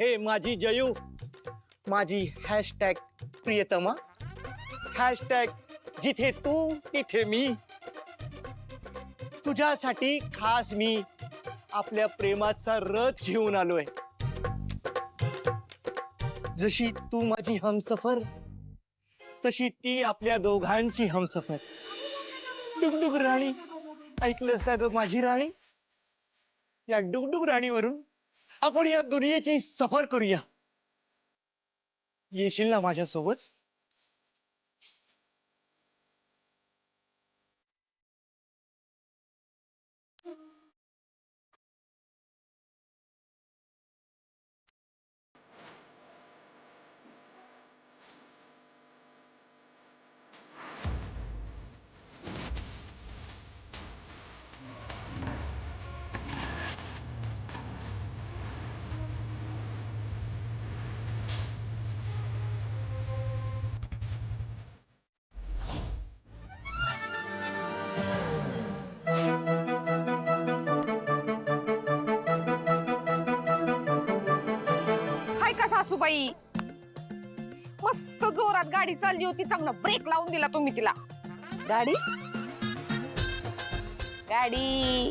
हे माझी जयू, माझी हॅशटॅग प्रियतमा, हॅशटॅग जिथे तू तिथे मी, तुझ्यासाठी खास मी आपल्या प्रेमाचा रथ घेऊन आलोय। जशी तू माझी हमसफर, तशी ती आपल्या दोघांची हमसफर। डुगडुग राणी, ऐकलंस का ग माझी राणी? या डुगडुग राणीवरून आपण या दुनियेची सफर करूया। येशील ना माझ्यासोबत? हाय का सासूबाई? मस्त जोरात गाडी चालली होती, चांगला ब्रेक लावून दिला तुम्ही तिला। गाडी गाडी